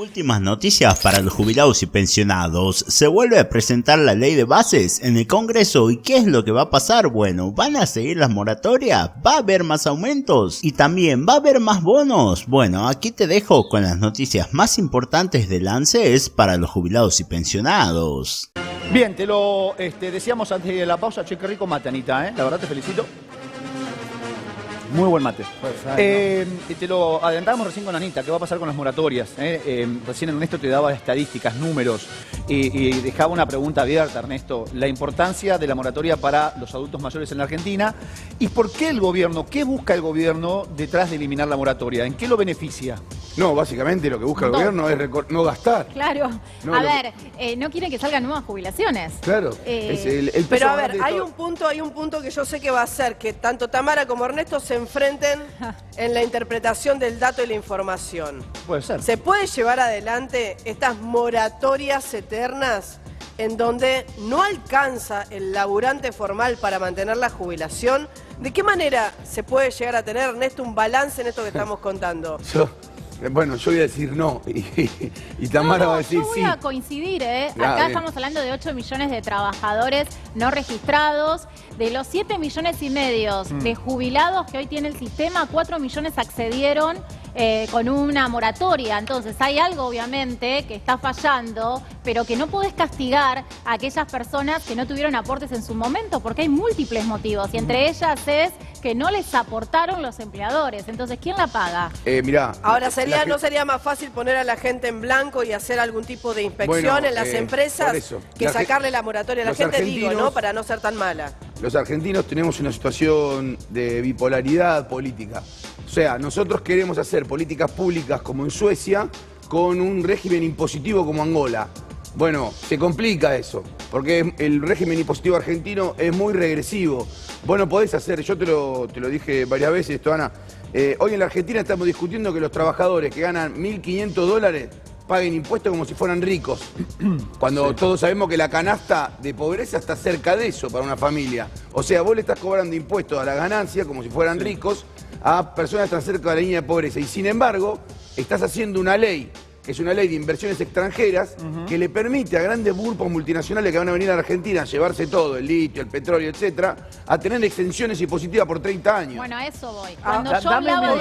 Últimas noticias para los jubilados y pensionados. Se vuelve a presentar la ley de bases en el Congreso. ¿Y qué es lo que va a pasar? Bueno, ¿van a seguir las moratorias? ¿Va a haber más aumentos? ¿Y también va a haber más bonos? Bueno, aquí te dejo con las noticias más importantes del ANSES para los jubilados y pensionados. Bien, te lo decíamos antes de la pausa. Che, qué rico mate, Anita, La verdad te felicito. Muy buen mate. Te lo adelantábamos recién con Anita, ¿qué va a pasar con las moratorias? Recién Ernesto te daba estadísticas, números, y dejaba una pregunta abierta, Ernesto. La importancia de la moratoria para los adultos mayores en la Argentina. ¿Y por qué el gobierno, qué busca el gobierno detrás de eliminar la moratoria? ¿En qué lo beneficia? No, básicamente lo que busca el gobierno es no gastar. Claro. No, a ver, no quieren que salgan nuevas jubilaciones. Claro. Es el pero a ver, hay un punto que yo sé que va a hacer que tanto Tamara como Ernesto se enfrenten en la interpretación del dato y la información. Puede ser. ¿Se puede llevar adelante estas moratorias eternas en donde no alcanza el laburante formal para mantener la jubilación? ¿De qué manera se puede llegar a tener, Ernesto, un balance en esto que estamos contando? Bueno, yo voy a decir no, y Tamara va a decir sí. Yo voy a coincidir, Acá estamos hablando de 8 millones de trabajadores no registrados. De los 7 millones y medio de jubilados que hoy tiene el sistema, 4 millones accedieron con una moratoria. Entonces hay algo obviamente que está fallando, pero que no podés castigar a aquellas personas que no tuvieron aportes en su momento, porque hay múltiples motivos, y entre ellas es que no les aportaron los empleadores. Entonces, ¿quién la paga? Mirá. Ahora, ¿no sería más fácil poner a la gente en blanco y hacer algún tipo de inspección en las empresas que sacarle la moratoria a la gente, digo, ¿no? Para no ser tan mala. Los argentinos tenemos una situación de bipolaridad política. O sea, nosotros queremos hacer políticas públicas como en Suecia, con un régimen impositivo como Angola. Bueno, se complica eso, porque el régimen impositivo argentino es muy regresivo. Vos no podés hacer, yo te lo dije varias veces esto, Ana, hoy en la Argentina estamos discutiendo que los trabajadores que ganan $1.500 paguen impuestos como si fueran ricos, cuando todos sabemos que la canasta de pobreza está cerca de eso para una familia. O sea, vos le estás cobrando impuestos a la ganancia como si fueran ricos a personas que están cerca de la línea de pobreza. Y sin embargo, estás haciendo una ley, que es una ley de inversiones extranjeras, que le permite a grandes grupos multinacionales que van a venir a la Argentina a llevarse todo, el litio, el petróleo, etcétera, a tener exenciones impositivas por 30 años. Bueno, a eso voy. Cuando yo Dame hablaba un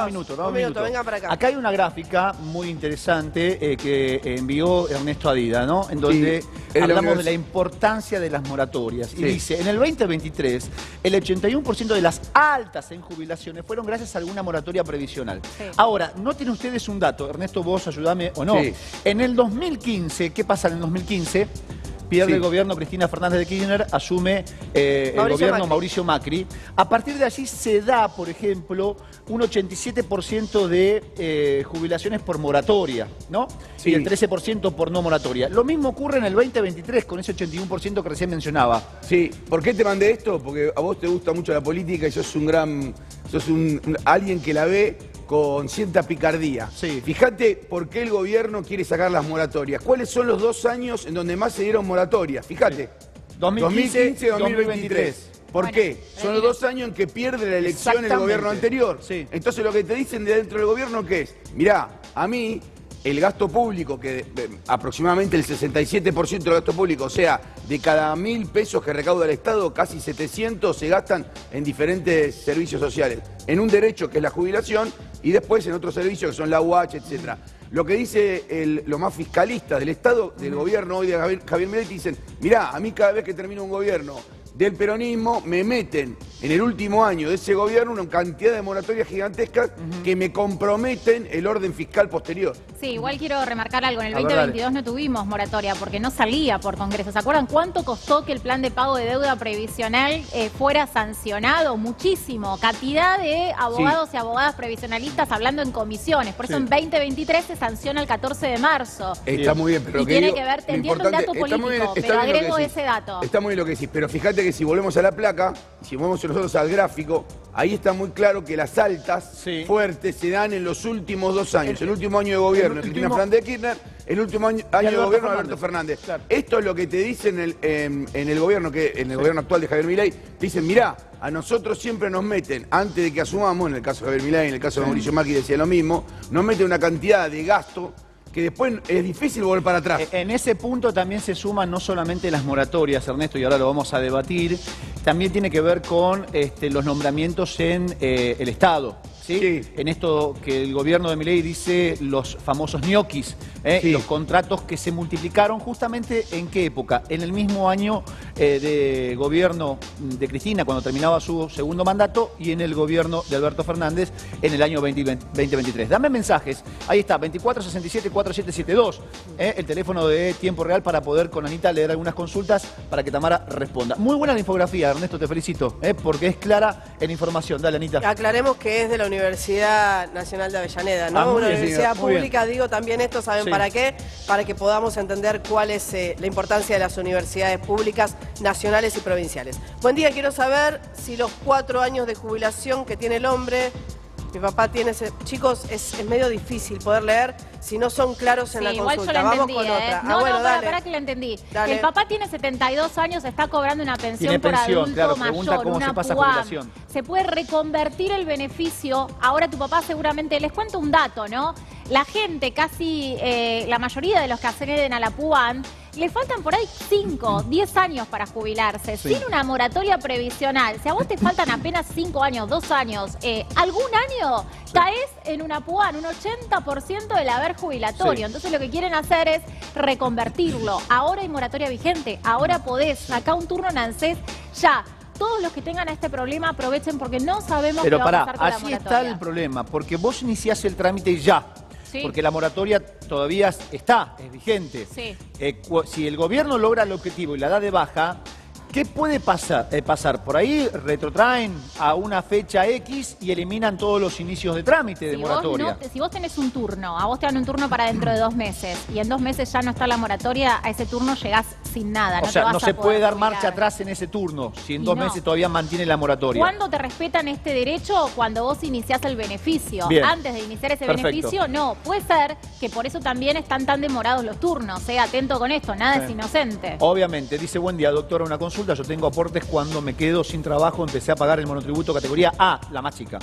minuto, un minuto, venga para acá. Acá hay una gráfica muy interesante que envió Ernesto Adida, ¿no? En donde hablamos de la importancia de las moratorias. Y dice, en el 2023, el 81% de las altas en jubilaciones fueron gracias a alguna moratoria previsional. Sí. Ahora, noten ustedes un dato, Ernesto, vos ayudame o no. Sí. En el 2015, ¿qué pasa en el 2015? Pierde el gobierno Cristina Fernández de Kirchner, asume el gobierno Mauricio Macri. A partir de allí se da, por ejemplo, un 87% de jubilaciones por moratoria, ¿no? Sí. Y el 13% por no moratoria. Lo mismo ocurre en el 2023 con ese 81% que recién mencionaba. Sí, ¿por qué te mandé esto? Porque a vos te gusta mucho la política y sos alguien que la ve con cierta picardía. Sí. Fíjate por qué el gobierno quiere sacar las moratorias. ¿Cuáles son los 2 años en donde más se dieron moratorias? Fíjate. 2015 y 2023. ¿Por qué? Son los 2 años en que pierde la elección el gobierno anterior. Sí. Entonces lo que te dicen de dentro del gobierno, ¿qué es? Mirá, a mí el gasto público, que aproximadamente el 67% del gasto público, o sea, de cada 1.000 pesos que recauda el Estado, casi 700 se gastan en diferentes servicios sociales. En un derecho que es la jubilación y después en otros servicios que son la UH, etc. Lo que dice los más fiscalistas del Estado, del gobierno hoy de Javier Milei, dicen, mirá, a mí cada vez que termina un gobierno del peronismo, me meten en el último año de ese gobierno una cantidad de moratorias gigantescas que me comprometen el orden fiscal posterior. Sí, igual quiero remarcar algo. En el 2022 no tuvimos moratoria porque no salía por Congreso. ¿Se acuerdan cuánto costó que el plan de pago de deuda previsional fuera sancionado? Muchísimo. Cantidad de abogados y abogadas previsionalistas hablando en comisiones. Por eso en 2023 se sanciona el 14 de marzo. Está muy bien, pero y tiene que ver, te entiendo un dato político, pero agrego ese dato. Está muy bien lo que decís, pero fíjate que si volvemos a la placa, si vamos nosotros al gráfico, ahí está muy claro que las altas fuertes se dan en los últimos 2 años. El último año de gobierno de Cristina Fernández de Kirchner, el último año de gobierno de Alberto Fernández. Claro. Esto es lo que te dicen en el gobierno actual de Javier Milei. Te dicen, mirá, a nosotros siempre nos meten, antes de que asumamos, en el caso de Javier Milei, en el caso de Mauricio Macri decía lo mismo, nos meten una cantidad de gasto que después es difícil volver para atrás. En ese punto también se suman no solamente las moratorias, Ernesto, y ahora lo vamos a debatir, también tiene que ver con los nombramientos en el Estado. ¿Sí? En esto que el gobierno de Milei dice los famosos ñoquis, los contratos que se multiplicaron justamente ¿en qué época? En el mismo año de gobierno de Cristina, cuando terminaba su segundo mandato, y en el gobierno de Alberto Fernández en el año 2023. Dame mensajes, ahí está, 2467-4772, el teléfono de tiempo real para poder con Anita leer algunas consultas para que Tamara responda. Muy buena la infografía, Ernesto, te felicito, porque es clara en información. Dale, Anita. Aclaremos que es de la Universidad Nacional de Avellaneda, ¿no? Una universidad pública, digo, también esto, ¿saben para qué? Para que podamos entender cuál es la importancia de las universidades públicas, nacionales y provinciales. Buen día, quiero saber si los 4 años de jubilación que tiene el hombre, mi papá tiene chicos, es medio difícil poder leer si no son claros en la consulta. Igual yo la entendí, Vamos con otra. No, para que la entendí. Dale. El papá tiene 72 años, está cobrando una pensión por pensión, adulto cómo mayor, una se pasa PUAM. jubilación. Se puede reconvertir el beneficio. Ahora tu papá seguramente, les cuento un dato, ¿no? La gente, casi la mayoría de los que acceden a la PUAM, le faltan por ahí 5, 10 años para jubilarse, sin una moratoria previsional. Si a vos te faltan apenas 5 años, 2 años, algún año caes en una PUAN, un 80% del haber jubilatorio. Entonces lo que quieren hacer es reconvertirlo. Ahora hay moratoria vigente, ahora podés sacar un turno en ANSES ya. Todos los que tengan este problema aprovechen porque no sabemos qué va a pasar con la moratoria. Allí está el problema, porque vos iniciás el trámite ya. Porque la moratoria todavía está, es vigente. Si el gobierno logra el objetivo y la da de baja, ¿qué puede pasar? Por ahí retrotraen a una fecha X y eliminan todos los inicios de trámite de moratoria. Si vos tenés un turno, a vos te dan un turno para dentro de 2 meses y en 2 meses ya no está la moratoria, a ese turno llegás sin nada. O sea, no se puede dar marcha atrás en ese turno, si en 2 meses todavía mantiene la moratoria. ¿Cuándo te respetan este derecho? Cuando vos iniciás el beneficio. Bien. Antes de iniciar ese beneficio, no. Puede ser que por eso también están tan demorados los turnos. Atento con esto, nada es inocente. Obviamente, dice, buen día, doctora, una consulta. Yo tengo aportes cuando me quedo sin trabajo, empecé a pagar el monotributo categoría A, la más chica.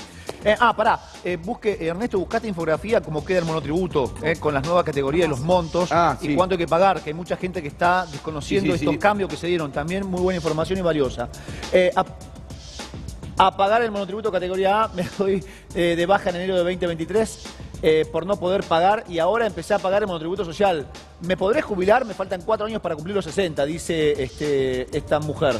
Ernesto, buscate infografía cómo queda el monotributo, con las nuevas categorías de los montos y cuánto hay que pagar, que hay mucha gente que está desconociendo estos cambios que se dieron. También muy buena información y valiosa. A pagar el monotributo categoría A, me doy de baja en enero de 2023. Por no poder pagar y ahora empecé a pagar el monotributo social. ¿Me podré jubilar? Me faltan 4 años para cumplir los 60, dice esta mujer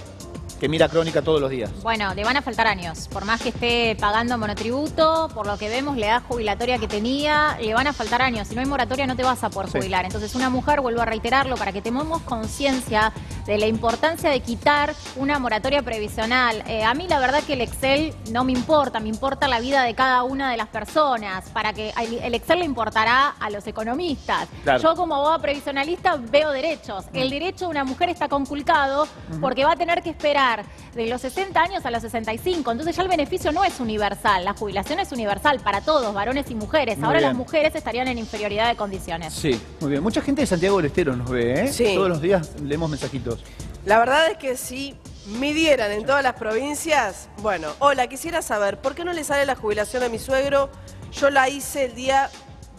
que mira Crónica todos los días. Bueno, le van a faltar años. Por más que esté pagando monotributo, por lo que vemos, la edad jubilatoria que tenía, le van a faltar años. Si no hay moratoria no te vas a poder jubilar. Entonces una mujer, vuelvo a reiterarlo, para que tomemos conciencia de la importancia de quitar una moratoria previsional. A mí la verdad que el Excel no me importa la vida de cada una de las personas. Para que el Excel le importará a los economistas. Claro. Yo como abogada previsionalista veo derechos. El derecho de una mujer está conculcado porque va a tener que esperar de los 60 años a los 65. Entonces ya el beneficio no es universal. La jubilación es universal para todos, varones y mujeres. Ahora las mujeres estarían en inferioridad de condiciones. Sí, muy bien. Mucha gente de Santiago del Estero nos ve, ¿eh? Sí. Todos los días leemos mensajitos. La verdad es que si midieran en todas las provincias, bueno, hola, quisiera saber, ¿por qué no le sale la jubilación a mi suegro? Yo la hice el día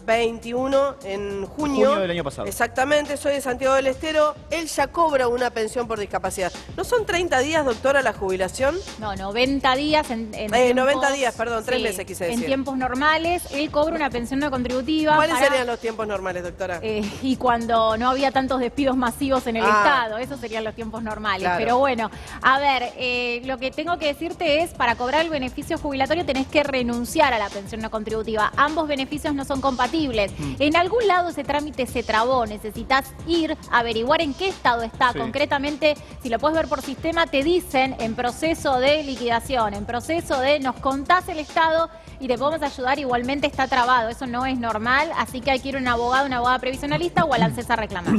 21 en junio del año pasado. Exactamente, soy de Santiago del Estero. Él ya cobra una pensión por discapacidad. ¿No son 30 días, doctora, la jubilación? No, 90 días en 90 días, perdón, 3 meses quise decir. En tiempos normales, él cobra una pensión no contributiva. ¿Cuáles serían los tiempos normales, doctora? Y cuando no había tantos despidos masivos en el Estado, esos serían los tiempos normales. Claro. Pero bueno, a ver, lo que tengo que decirte es, para cobrar el beneficio jubilatorio tenés que renunciar a la pensión no contributiva. Ambos beneficios no son compatibles. En algún lado ese trámite se trabó, necesitas ir a averiguar en qué estado está. Concretamente, si lo puedes ver por sistema, te dicen en proceso de liquidación, en proceso de nos contás el estado y te podemos ayudar, igualmente está trabado. Eso no es normal, así que hay que ir a un abogado, una abogada previsionalista o al ANSES a reclamar.